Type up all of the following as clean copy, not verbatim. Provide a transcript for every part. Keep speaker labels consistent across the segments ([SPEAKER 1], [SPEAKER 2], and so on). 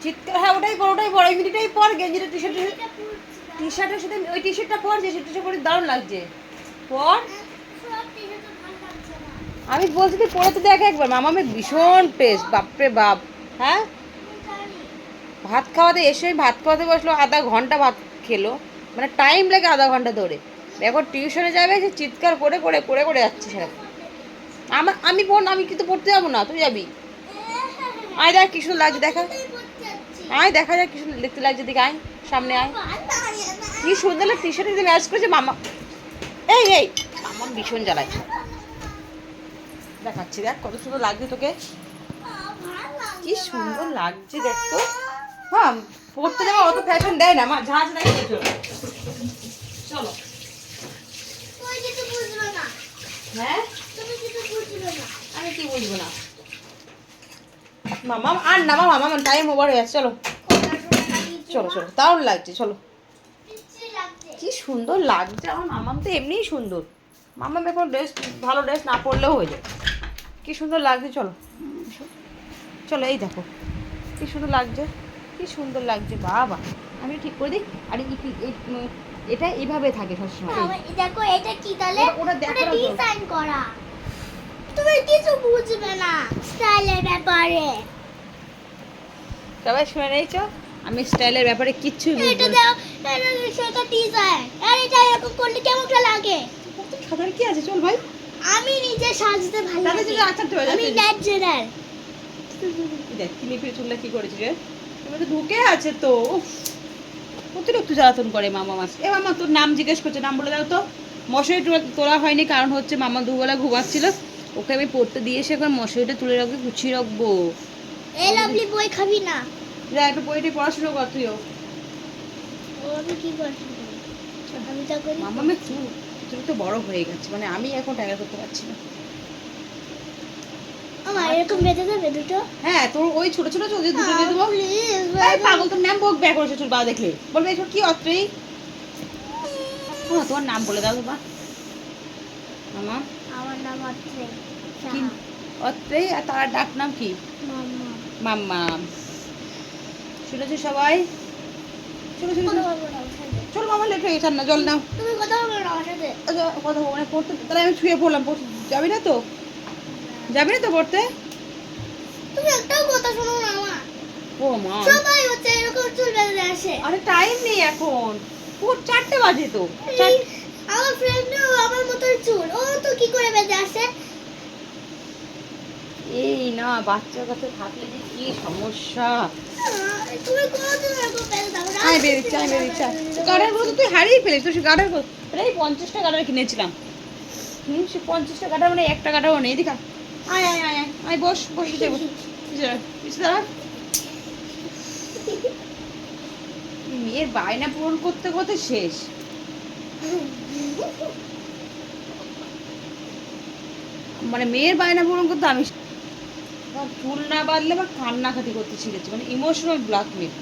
[SPEAKER 1] চিৎকার, হ্যাঁ ওটাই পর, ওটাই পর, মিনিটাই পর, গেঞ্জিটা টি শার্টের সাথে ওই টি শার্টটা পর, যে টি শার্ট পরে দারুণ লাগছে পর। আমি বলছি তুই পরে তো দেখ একবার, মামামের ভীষণ টেস্ট, বাপরে বাপ। হ্যাঁ ভাত খাওয়াতে এসে ভাত খাওয়াতে বসলো, আধা ঘন্টা ভাত খেলো, মানে টাইম লাগে আধা ঘন্টা ধরে। এখন টিউশনে যাবে, সে চিৎকার করে করে করে করে যাচ্ছে সেরকম। আমি বোন, আমি কিন্তু পড়তে যাবো না, তুই যাবি। আয় দেখ কি সুন্দর লাগছে, দেখা আয়, দেখা যাক কি সুন্দর দেখতে লাগছে, দিকে আয়, সামনে আয়, কি সুন্দর টি শার্টের যে ম্যাচ করেছে মামা। এই এই মামা ভীষণ জ্বালায়, দেখাচ্ছি দেখ কত সুন্দর লাগছে তোকে, কি সুন্দর লাগছে দেখতো। হ্যাঁ পড়তে যাবো, অত ফ্যাশন দেয় না মা, ঝাঁঝ নাই। চলো হ্যাঁ আমি কি বুঝবো না মামা, আর না মামা টাইম ওভার হয়ে যাচ্ছে, চলো চলো চলো, দারুণ লাগছে, চলো। কি সুন্দর লাগছে আমার মামাম, তো এমনিই সুন্দর। মামাম এখন ড্রেস, ভালো ড্রেস না পরলেও হয়ে যায়, কি সুন্দর লাগছে, চলো চলো। এই দেখো কি সুন্দর লাগছে, কি সুন্দর লাগছে বাবা। আমি ঠিক করে দিই। আর এটা এইভাবে থাকে সবসময়।
[SPEAKER 2] দেখো এটা কি তাহলে,
[SPEAKER 1] ওটা দেখো
[SPEAKER 2] ডিজাইন করা, তুমি কিছু বুঝবে না স্টাইলের ব্যাপারে।
[SPEAKER 1] সবাই শুনে নিয়েছো, আমি স্টাইলের ব্যাপারে কিচ্ছু
[SPEAKER 2] এটা দাও, এটা সেটা ডিজাইন, আর এটা এরকম করলে কেমন লাগে?
[SPEAKER 1] সাধারণ কি আছে, চল ভাই।
[SPEAKER 2] আমি নিজে সাজতে ভালো লাগে, আমি ন্যাচারাল।
[SPEAKER 1] দেখ কিলিপি চুলটা কি করেছি রে, তুমি তো ঢুকে আছে তো, অতিরিক্ত জ্বালাতন করে মামা মাছ। এ মামা তোর নাম জিজ্ঞেস করছে, নাম বলে দাও তো। মশারি তোলা হয়নি, কারণ হচ্ছে মামা দুবেলা ঘুমাচ্ছিল, ওকে আমি পড়তে দিয়ে এসে এখন মশারিটা তুলে রাখবো, গুছিয়ে রাখবো।
[SPEAKER 2] এই লাভলি বই খাবি না?
[SPEAKER 1] যা একটু বইটি পড়াশোনা কর তুইও।
[SPEAKER 2] আমি কি পড়াশোনা করি? আমি তো করি।
[SPEAKER 1] মামামের চুল চুল তো বড় হয়ে গেছে, মানে আমি এখন ট্যাগেল করতে পারছি না।
[SPEAKER 2] আমার এরকম বেঁধে দেবে দুটো?
[SPEAKER 1] হ্যাঁ তোর ওই ছোট ছোট চুল দুটো দিয়ে দেবো। এই পাগল, তোর নাম বক ব্যাক করেছে চুল বা দেখলে বলবে এসব কি অত্রেই। হ্যাঁ তোমার নাম বলে দাও বাবা। মামা
[SPEAKER 2] আমার নাম অত্রেই।
[SPEAKER 1] কি অত্রেই, আর তার ডাক নাম কি?
[SPEAKER 2] মাম্মা।
[SPEAKER 1] মাম্মা। শুনেছি সবাই, চলো চলো চলো চলো মামা, লেট হয়ে গেছে না, জল নাও।
[SPEAKER 2] তুমি কথা বলো না আমার সাথে।
[SPEAKER 1] কথা মানে পড়তে, তাহলে আমি শুয়ে পড়লাম, পড়তে যাবি না তো? যাবি না তো পড়তে?
[SPEAKER 2] তুমি একটাও কথা শোনো না আমার।
[SPEAKER 1] ও মা,
[SPEAKER 2] সবাই হচ্ছে এরকম চুল বেঁধে আসে।
[SPEAKER 1] আরে টাইম নেই এখন, পুরো 4টে বাজে তো।
[SPEAKER 2] আমার ফ্রেন্ডও আমার মতোই চুল, ও তো কি করে বেঁধে আসে?
[SPEAKER 1] এই না বাচ্চা কাছে থাকলে যে কি সমস্যা।
[SPEAKER 2] তুমি কোনোদিন এরকম বেঁধে থাকো না।
[SPEAKER 1] আয় বেরিয়েছে, আয় বেরিয়েছে। গার্ডারগুলো তো তুই হারিয়ে ফেলিস, তো সে গার্ডারগুলো এই 50টা গার্ডার কিনেছিলাম। সে 50টা গার্ডার মানে একটা গার্ডারও নেই, দেখা। আয় আয় আয় আয় আয়, বস বস, দাঁড়া। মেয়ের বায়না পূরণ করতে করতে শেষ। মানে মেয়ের বায়না পূরণ করতে আমি চুল না বাঁধলে বা কান্নাকাটি করতে শিখেছি, মানে ইমোশনাল ব্ল্যাকমেল।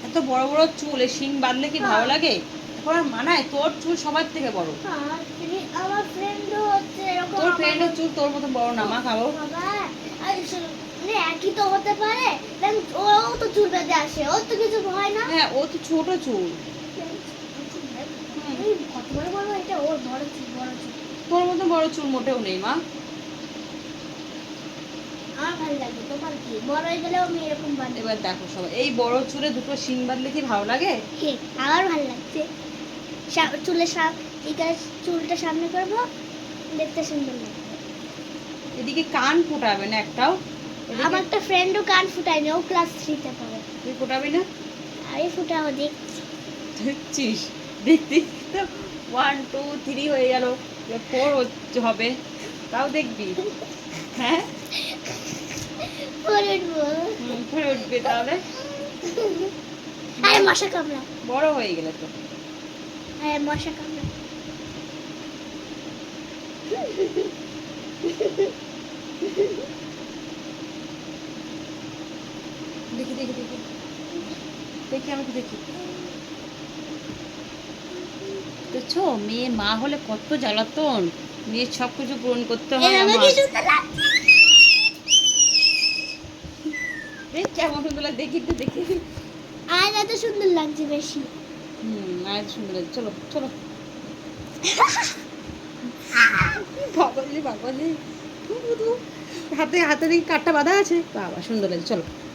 [SPEAKER 1] এত বড় বড় চুল, শিং বাঁধলে কি ভালো লাগে? এখন আর মানায়? তোর চুল সবার থেকে বড়।
[SPEAKER 2] আমার ফ্রেন্ডও হচ্ছে এরকম।
[SPEAKER 1] তোর ফ্রেন্ডের চুল তোর মতো বড় না মা, খাবো।
[SPEAKER 2] একই তো হতে পারে, ও তো চুল বেঁধে আসে, ওর তো কিছু হয় না।
[SPEAKER 1] হ্যাঁ ও তো ছোট চুল,
[SPEAKER 2] কত বড় বড়, এটা ওর বড় চুল, বড় চুল।
[SPEAKER 1] তোর মতো বড় চুল মোটেও নেই মা।
[SPEAKER 2] আমার ভালো লাগে, তোমার কি? বড় হয়ে গেলেও আমি এরকম বানাই।
[SPEAKER 1] এবার দেখো সবাই, এই বড় চুলে দুটো শিং বাঁধলে কি ভালো লাগে?
[SPEAKER 2] আমার ভালো লাগছে। চুলের চুলটা সামনে করবো, দেখতে সুন্দর লাগবে।
[SPEAKER 1] এদিকে কান ফুটাবে না একটাও?
[SPEAKER 2] আমার একটা ফ্রেন্ডও কান ফুটায়নি, ও ক্লাস 3-তে পড়ে।
[SPEAKER 1] তুই ফুটাবি না?
[SPEAKER 2] আমি ফুটাবো,
[SPEAKER 1] দেখছিস, দেখতে তো 1 2 3 হয়ে গেল, 4 হবে, তাও দেখবি? হ্যাঁ
[SPEAKER 2] পরে উঠবো।
[SPEAKER 1] পরে উঠবে তাহলে,
[SPEAKER 2] আরে মশা কামড়া,
[SPEAKER 1] বড় হয়ে গেলে তো।
[SPEAKER 2] আরে মশা কামড়া।
[SPEAKER 1] দেখি দেখি দেখি দেখি, আমি কি দেখি? তো দেখেছো মেয়ে মা হলে কত জ্বালাতন, মেয়ের সব কিছু পূরণ করতে হয়
[SPEAKER 2] এই দেখো
[SPEAKER 1] আমার।
[SPEAKER 2] কি সুন্দর লাগছে।
[SPEAKER 1] দেখ কেমন সুন্দর লাগে, দেখি তো দেখি।
[SPEAKER 2] আর এত সুন্দর লাগছে বেশি।
[SPEAKER 1] আর সুন্দর লাগছে, চলো চলো। বাবাজি বাবাজি, হাতে হাতে দেখি কাঠটা বাঁধা আছে, বাবা সুন্দর লাগছে, চলো।